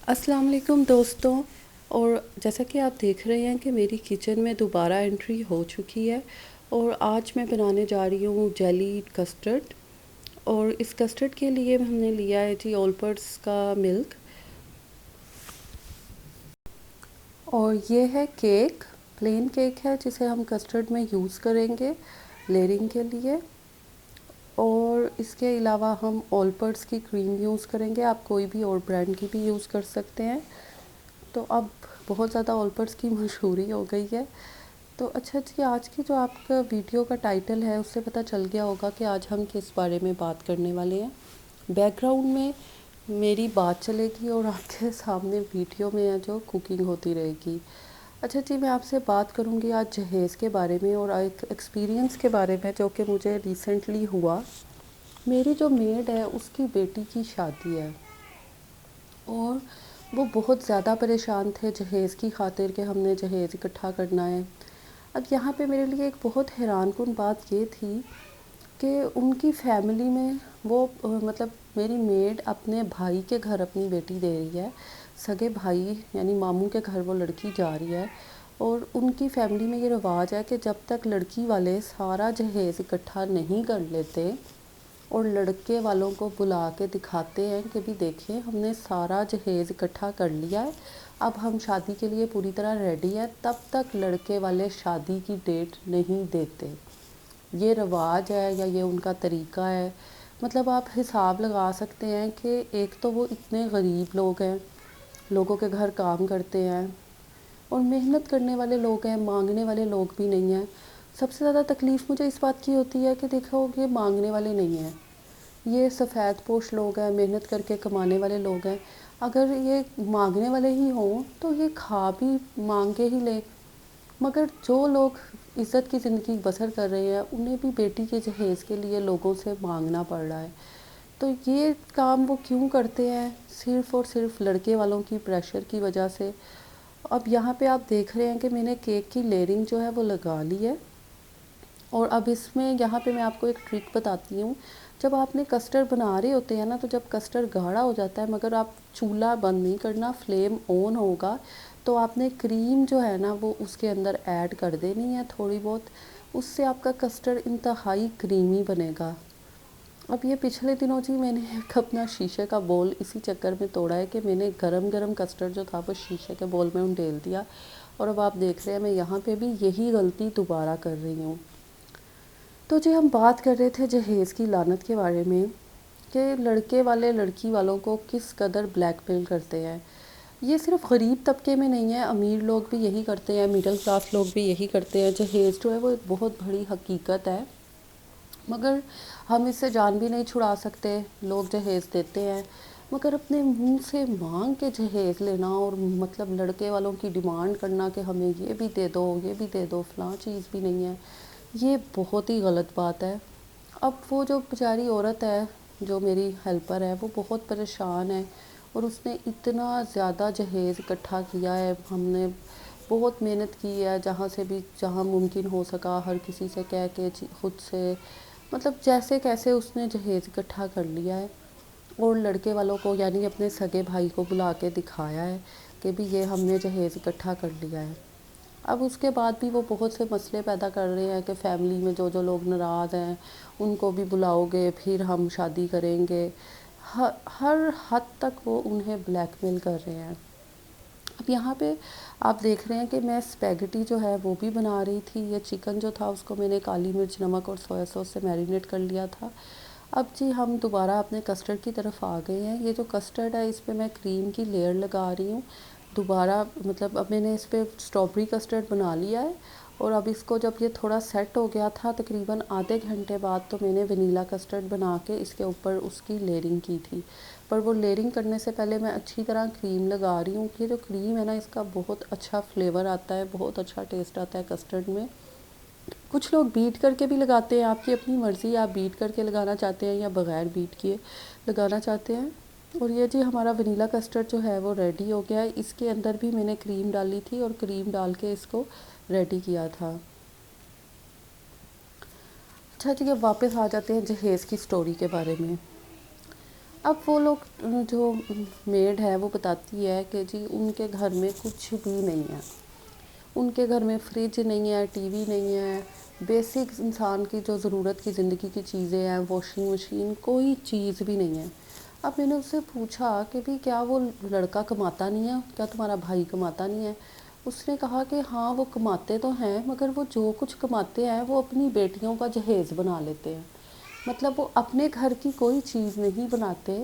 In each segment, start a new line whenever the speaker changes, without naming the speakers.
अस्सलाम वालेकुम दोस्तों। और जैसा कि आप देख रहे हैं कि मेरी किचन में दोबारा एंट्री हो चुकी है और आज मैं बनाने जा रही हूँ जेली कस्टर्ड। और इस कस्टर्ड के लिए हमने लिया है जी ऑलपर्स का मिल्क, और ये है केक, प्लेन केक है जिसे हम कस्टर्ड में यूज़ करेंगे लेयरिंग के लिए। और इसके अलावा हम ऑलपर्स की क्रीम यूज़ करेंगे, आप कोई भी और ब्रांड की भी यूज़ कर सकते हैं। तो अब बहुत ज़्यादा ऑलपर्स की मशहूरी हो गई है। तो अच्छा जी, आज की जो आपका वीडियो का टाइटल है उससे पता चल गया होगा कि आज हम किस बारे में बात करने वाले हैं। बैकग्राउंड में मेरी बात चलेगी और आपके सामने वीडियो में है जो कुकिंग होती रहेगी। अच्छा जी, मैं आपसे बात करूंगी आज जहेज़ के बारे में और एक एक्सपीरियंस के बारे में जो कि मुझे रिसेंटली हुआ। मेरी जो मेड है उसकी बेटी की शादी है और वो बहुत ज़्यादा परेशान थे जहेज़ की खातिर कि हमने जहेज़ इकट्ठा करना है। अब यहाँ पे मेरे लिए एक बहुत हैरानकुन बात ये थी कि उनकी फैमिली में वो मतलब मेरी मेड अपने भाई के घर अपनी बेटी दे रही है, सगे भाई यानी मामू के घर वो लड़की जा रही है। और उनकी फैमिली में ये रिवाज है कि जब तक लड़की वाले सारा जहेज़ इकट्ठा नहीं कर लेते और लड़के वालों को बुला के दिखाते हैं कि भी देखिए हमने सारा जहेज़ इकट्ठा कर लिया है, अब हम शादी के लिए पूरी तरह रेडी है, तब तक लड़के वाले शादी की डेट नहीं देते। ये रिवाज है या ये उनका तरीका है। मतलब आप हिसाब लगा सकते हैं कि एक तो वो इतने गरीब लोग हैं, लोगों के घर काम करते हैं और मेहनत करने वाले लोग हैं, मांगने वाले लोग भी नहीं हैं। सबसे ज़्यादा तकलीफ़ मुझे इस बात की होती है कि देखो ये मांगने वाले नहीं हैं, ये सफ़ेद पोश लोग हैं, मेहनत करके कमाने वाले लोग हैं। अगर ये मांगने वाले ही हों तो ये खा भी मांग के ही लें। मगर जो लोग इज़्ज़त की ज़िंदगी बसर कर रहे हैं उन्हें भी बेटी के जहेज़ के लिए लोगों से मांगना पड़ रहा है। तो ये काम वो क्यों करते हैं? सिर्फ़ और सिर्फ लड़के वालों की प्रेशर की वजह से। अब यहाँ पे आप देख रहे हैं कि मैंने केक की लेयरिंग जो है वो लगा ली है। और अब इसमें यहाँ पे मैं आपको एक ट्रिक बताती हूँ। जब आपने कस्टर्ड बना रहे होते हैं ना, तो जब कस्टर्ड गाढ़ा हो जाता है मगर आप चूल्हा बंद नहीं करना, फ्लेम ऑन होगा, तो आपने क्रीम जो है ना वो उसके अंदर ऐड कर देनी है थोड़ी बहुत। उससे आपका कस्टर्ड इंतहाई क्रीमी बनेगा। अब ये पिछले दिनों जी मैंने एक अपना शीशे का बोल इसी चक्कर में तोड़ा है कि मैंने गरम गरम कस्टर्ड जो था वो शीशे के बोल में उंडेल दिया। और अब आप देख रहे हैं मैं यहाँ पे भी यही गलती दोबारा कर रही हूँ। तो जी हम बात कर रहे थे जहेज़ की लानत के बारे में कि लड़के वाले लड़की वालों को किस कदर ब्लैकमेल करते हैं। ये सिर्फ गरीब तबके में नहीं है, अमीर लोग भी यही करते हैं, मिडिल क्लास लोग भी यही करते हैं। जहेज़ जो है वो एक बहुत बड़ी हकीकत है, मगर हम इससे जान भी नहीं छुड़ा सकते। लोग जहेज़ देते हैं मगर अपने मुंह से मांग के जहेज़ लेना और मतलब लड़के वालों की डिमांड करना कि हमें ये भी दे दो, ये भी दे दो, फ़लाँ चीज़ भी नहीं है, ये बहुत ही गलत बात है। अब वो जो बेचारी औरत है जो मेरी हेल्पर है वो बहुत परेशान है और उसने इतना ज़्यादा जहेज़ इकट्ठा किया है। हमने बहुत मेहनत की है, जहाँ से भी जहाँ मुमकिन हो सका हर किसी से कह के खुद से, मतलब जैसे कैसे उसने जहेज़ इकट्ठा कर लिया है और लड़के वालों को यानी अपने सगे भाई को बुला के दिखाया है कि भी ये हमने जहेज़ इकट्ठा कर लिया है। अब उसके बाद भी वो बहुत से मसले पैदा कर रहे हैं कि फ़ैमिली में जो जो लोग नाराज़ हैं उनको भी बुलाओगे फिर हम शादी करेंगे। हर हद तक वो उन्हें ब्लैकमेल कर रहे हैं। अब यहाँ पे आप देख रहे हैं कि मैं स्पैगेटी जो है वो भी बना रही थी। ये चिकन जो था उसको मैंने काली मिर्च, नमक और सोया सॉस से मैरिनेट कर लिया था। अब जी हम दोबारा अपने कस्टर्ड की तरफ आ गए हैं। ये जो कस्टर्ड है इस पे मैं क्रीम की लेयर लगा रही हूँ दोबारा। मतलब अब मैंने इस पर स्ट्रॉबेरी कस्टर्ड बना लिया है और अब इसको जब ये थोड़ा सेट हो गया था तकरीबन आधे घंटे बाद, तो मैंने वनीला कस्टर्ड बना के इसके ऊपर उसकी लेयरिंग की थी। पर वो लेयरिंग करने से पहले मैं अच्छी तरह क्रीम लगा रही हूँ कि जो क्रीम है ना इसका बहुत अच्छा फ्लेवर आता है, बहुत अच्छा टेस्ट आता है कस्टर्ड में। कुछ लोग बीट करके भी लगाते हैं, आपकी अपनी मर्ज़ी, आप बीट करके लगाना चाहते हैं या बग़ैर बीट किए लगाना चाहते हैं। और ये जी हमारा वनीला कस्टर्ड जो है वो रेडी हो गया है। इसके अंदर भी मैंने क्रीम डाली थी और क्रीम डाल के इसको रेडी किया था। अच्छा जी, अब वापस आ जाते हैं जहेज़ की स्टोरी के बारे में। अब वो लोग जो मेड है वो बताती है कि जी उनके घर में कुछ भी नहीं है, उनके घर में फ्रिज नहीं है, टीवी नहीं है, बेसिक इंसान की जो ज़रूरत की ज़िंदगी की चीज़ें हैं, वॉशिंग मशीन, कोई चीज़ भी नहीं है। अब मैंने उससे पूछा कि भी क्या वो लड़का कमाता नहीं है, क्या तुम्हारा भाई कमाता नहीं है? उसने कहा कि हाँ वो कमाते तो हैं, मगर वो जो कुछ कमाते हैं वो अपनी बेटियों का जहेज़ बना लेते हैं। मतलब वो अपने घर की कोई चीज़ नहीं बनाते,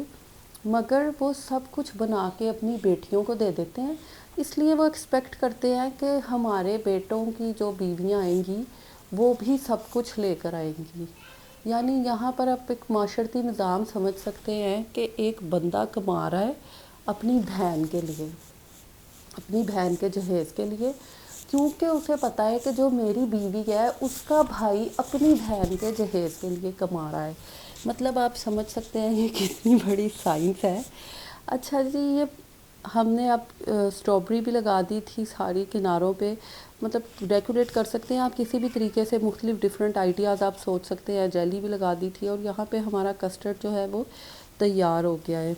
मगर वो सब कुछ बना के अपनी बेटियों को दे देते हैं। इसलिए वो एक्सपेक्ट करते हैं कि हमारे बेटों की जो बीवियां आएंगी वो भी सब कुछ लेकर आएंगी। यानी यहाँ पर आप एक माशरती निज़ाम समझ सकते हैं कि एक बंदा कमा रहा है अपनी बहन के लिए, अपनी बहन के जहेज़ के लिए, क्योंकि उसे पता है कि जो मेरी बीवी है उसका भाई अपनी बहन के जहेज़ के लिए कमा रहा है। मतलब आप समझ सकते हैं ये कितनी बड़ी साइंस है। अच्छा जी, ये हमने अब स्ट्रॉबेरी भी लगा दी थी सारी किनारों पे, मतलब डेकोरेट कर सकते हैं आप किसी भी तरीके से, मुख्तलिफ डिफरेंट आइडियाज़ आप सोच सकते हैं। जेली भी लगा दी थी और यहाँ पे हमारा कस्टर्ड जो है वो तैयार हो गया है।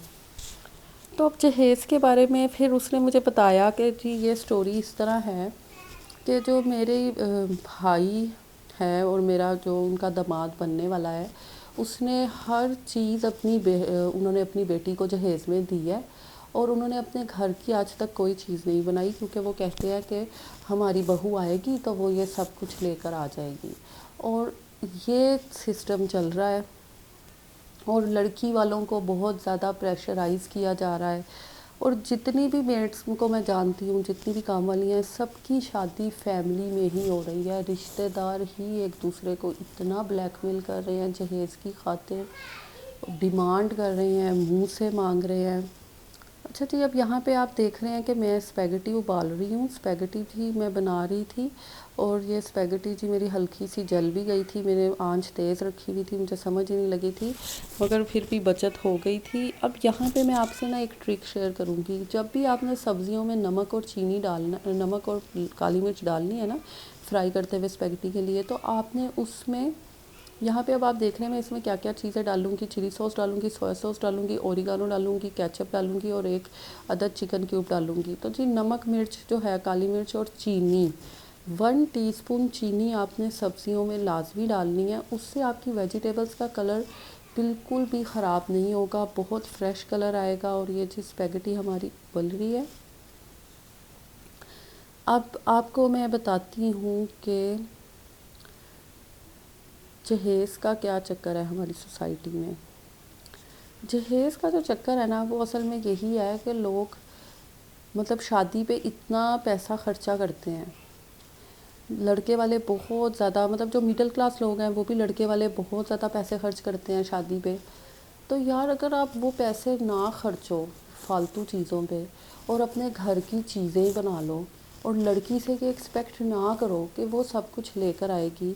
तो अब जहेज़ के बारे में फिर उसने मुझे बताया कि जी ये स्टोरी इस तरह है कि जो मेरे भाई है और मेरा जो उनका दामाद बनने वाला है, उसने हर चीज़ उन्होंने अपनी बेटी को जहेज़ में दी है, और उन्होंने अपने घर की आज तक कोई चीज़ नहीं बनाई, क्योंकि वो कहते हैं कि हमारी बहू आएगी तो वो ये सब कुछ लेकर आ जाएगी। और ये सिस्टम चल रहा है और लड़की वालों को बहुत ज़्यादा प्रेशराइज़ किया जा रहा है। और जितनी भी मेड्स को मैं जानती हूँ, जितनी भी काम वाली हैं, सबकी शादी फैमिली में ही हो रही है। रिश्तेदार ही एक दूसरे को इतना ब्लैकमेल कर रहे हैं जहेज़ की खातिर, डिमांड कर रहे हैं, मुंह से मांग रहे हैं। अच्छा जी, अब यहाँ पे आप देख रहे हैं कि मैं स्पैगेटी उबाल रही हूँ। स्पैगेटी भी मैं बना रही थी और ये स्पैगेटी जी मेरी हल्की सी जल भी गई थी। मैंने आंच तेज़ रखी हुई थी, मुझे समझ ही नहीं लगी थी, मगर फिर भी बचत हो गई थी। अब यहाँ पे मैं आपसे ना एक ट्रिक शेयर करूँगी। जब भी आपने सब्ज़ियों में नमक और चीनी डालना, नमक और काली मिर्च डालनी है ना फ्राई करते हुए स्पैगेटी के लिए, तो आपने उसमें, यहाँ पे अब आप देख रहे हैं मैं इसमें क्या क्या चीज़ें डालूँगी। चिली सॉस डालूँगी, सोया सॉस डालूँगी, ओरिगानो डालूँगी, केचप डालूँगी और एक अदद चिकन क्यूब डालूँगी। तो जी नमक मिर्च जो है, काली मिर्च और चीनी, 1 टीस्पून चीनी आपने सब्जियों में लाजमी डालनी है। उससे आपकी वेजिटेबल्स का कलर बिल्कुल भी ख़राब नहीं होगा, बहुत फ्रेश कलर आएगा। और ये जी स्पैगेटी हमारी बन रही है। अब आपको मैं बताती हूँ कि जहेज़ का क्या चक्कर है हमारी सोसाइटी में। जहेज़ का जो चक्कर है ना, वो असल में यही है कि लोग मतलब शादी पे इतना पैसा खर्चा करते हैं। लड़के वाले बहुत ज़्यादा, मतलब जो मिडिल क्लास लोग हैं वो भी लड़के वाले बहुत ज़्यादा पैसे खर्च करते हैं शादी पे। तो यार अगर आप वो पैसे ना खर्चो फालतू चीज़ों पे और अपने घर की चीज़ें बना लो, और लड़की से ये एक्सपेक्ट ना करो कि वो सब कुछ लेकर आएगी,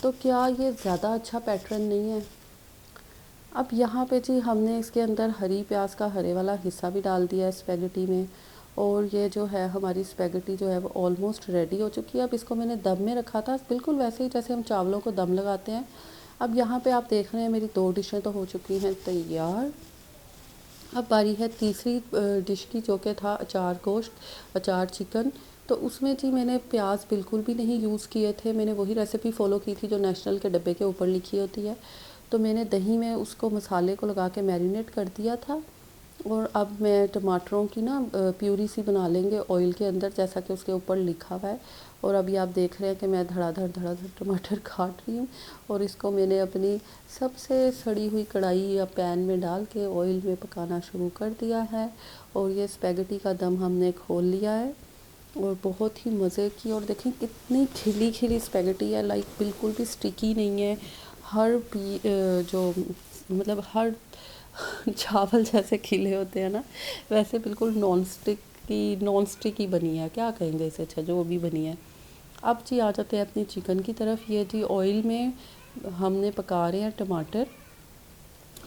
तो क्या ये ज़्यादा अच्छा पैटर्न नहीं है? अब यहाँ पे जी हमने इसके अंदर हरी प्याज का हरे वाला हिस्सा भी डाल दिया है स्पैगेटी में, और ये जो है हमारी स्पैगेटी जो है वो ऑलमोस्ट रेडी हो चुकी है। अब इसको मैंने दम में रखा था, बिल्कुल वैसे ही जैसे हम चावलों को दम लगाते हैं। अब यहाँ पे आप देख रहे हैं मेरी 2 डिशें तो हो चुकी हैं तैयार। अब बारी है तीसरी डिश की, जो कि था अचार गोश्त, अचार चिकन। तो उसमें जी मैंने प्याज बिल्कुल भी नहीं यूज़ किए थे। मैंने वही रेसिपी फ़ॉलो की थी जो नेशनल के डब्बे के ऊपर लिखी होती है। तो मैंने दही में उसको मसाले को लगा के मैरिनेट कर दिया था। और अब मैं टमाटरों की ना प्यूरी सी बना लेंगे ऑयल के अंदर, जैसा कि उसके ऊपर लिखा हुआ है। और अभी आप देख रहे हैं कि मैं धड़ाधड़ धड़ाधड़ टमाटर काट रही हूँ, और इसको मैंने अपनी सबसे सड़ी हुई कढ़ाई या पैन में डाल के ऑयल में पकाना शुरू कर दिया है। और ये स्पैगेटी का दम हमने खोल लिया है और बहुत ही मज़े की, और देखें कितनी खिली खिली स्पैगेटी है, लाइक बिल्कुल भी स्टिकी नहीं है। हर जो मतलब हर चावल जैसे खिले होते हैं ना, वैसे बिल्कुल नॉन स्टिक ही बनी है, क्या कहेंगे इसे, अच्छा जो भी बनी है। अब जी आ जाते हैं अपनी चिकन की तरफ। ये जी ऑयल में हमने पका रहे हैं टमाटर।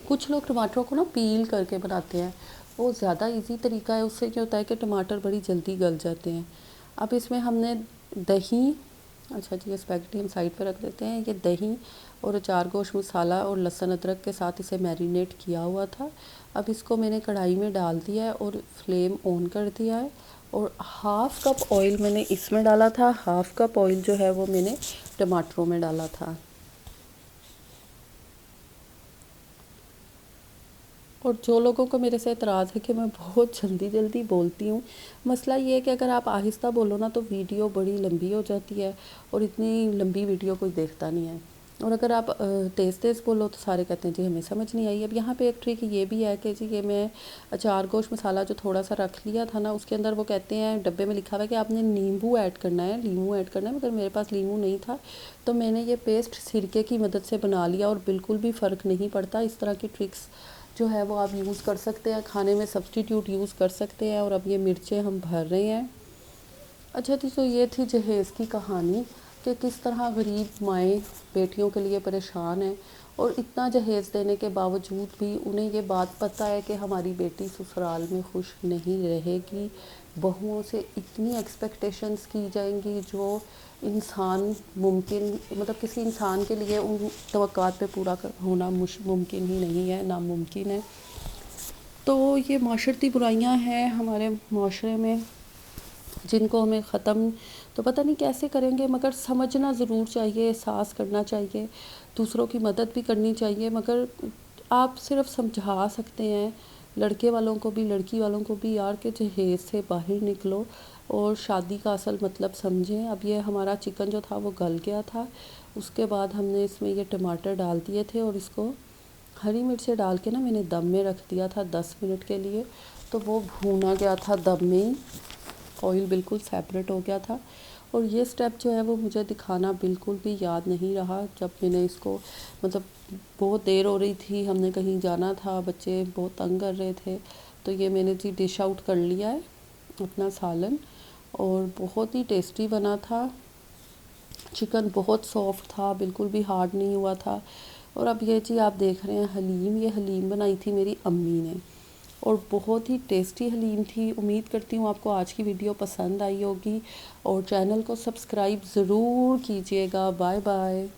कुछ लोग टमाटरों को ना पील करके बनाते हैं, वो ज़्यादा इजी तरीका है, उससे क्या होता है कि टमाटर बड़ी जल्दी गल जाते हैं। अब इसमें हमने दही अच्छा जी, ये स्पैगेटी हम साइड पे रख देते हैं। ये दही और अचार गोश्त मसाला और लहसुन अदरक के साथ इसे मैरिनेट किया हुआ था। अब इसको मैंने कढ़ाई में डाल दिया है और फ्लेम ऑन कर दिया है, और हाफ़ कप ऑयल मैंने इसमें डाला था, हाफ़ कप ऑयल जो है वो मैंने टमाटरों में डाला था। और जो लोगों को मेरे से एतराज़ है कि मैं बहुत जल्दी जल्दी बोलती हूँ, मसला ये है कि अगर आप आहिस्ता बोलो ना तो वीडियो बड़ी लंबी हो जाती है, और इतनी लंबी वीडियो कोई देखता नहीं है। और अगर आप तेज़ तेज़ बोलो तो सारे कहते हैं जी हमें समझ नहीं आई। अब यहाँ पे एक ट्रिक ये भी है कि जी ये मैं अचार गोश्त मसाला जो थोड़ा सा रख लिया था ना, उसके अंदर वो कहते हैं डब्बे में लिखा हुआ है कि आपने नींबू ऐड करना है, नींबू ऐड करना है, मगर मेरे पास नींबू नहीं था, तो मैंने ये पेस्ट सिरके की मदद से बना लिया और बिल्कुल भी फ़र्क नहीं पड़ता। इस तरह की ट्रिक्स जो है वो आप यूज़ कर सकते हैं, खाने में सब्स्टिट्यूट यूज़ कर सकते हैं। और अब ये मिर्चें हम भर रहे हैं। अच्छा थी, तो ये थी जहेज़ की कहानी कि किस तरह गरीब माएँ बेटियों के लिए परेशान हैं, और इतना जहेज़ देने के बावजूद भी उन्हें ये बात पता है कि हमारी बेटी ससुराल में खुश नहीं रहेगी। बहुओं से इतनी एक्सपेक्टेशंस की जाएंगी जो इंसान मुमकिन, मतलब किसी इंसान के लिए उन तवक्कात पे पूरा होना मुमकिन ही नहीं है, नामुमकिन है। तो ये माशरती बुराइयां हैं हमारे माशरे में, जिनको हमें ख़त्म तो पता नहीं कैसे करेंगे, मगर समझना ज़रूर चाहिए, एहसास करना चाहिए, दूसरों की मदद भी करनी चाहिए। मगर आप सिर्फ समझा सकते हैं लड़के वालों को भी, लड़की वालों को भी, यार के जहेज़ से बाहर निकलो और शादी का असल मतलब समझें। अब ये हमारा चिकन जो था वो गल गया था, उसके बाद हमने इसमें ये टमाटर डाल दिए थे, और इसको हरी मिर्चें डाल के ना मैंने दम में रख दिया था 10 मिनट के लिए। तो वो भूना गया था दम में, ऑयल बिल्कुल सेपरेट हो गया था। और ये स्टेप जो है वो मुझे दिखाना बिल्कुल भी याद नहीं रहा जब मैंने इसको, मतलब बहुत देर हो रही थी, हमने कहीं जाना था, बच्चे बहुत तंग कर रहे थे, तो ये मैंने जी डिश आउट कर लिया है अपना सालन। और बहुत ही टेस्टी बना था, चिकन बहुत सॉफ्ट था, बिल्कुल भी हार्ड नहीं हुआ था। और अब ये जी आप देख रहे हैं हलीम, ये हलीम बनाई थी मेरी अम्मी ने, और बहुत ही टेस्टी हलीम थी। उम्मीद करती हूँ आपको आज की वीडियो पसंद आई होगी, और चैनल को सब्सक्राइब ज़रूर कीजिएगा। Bye bye.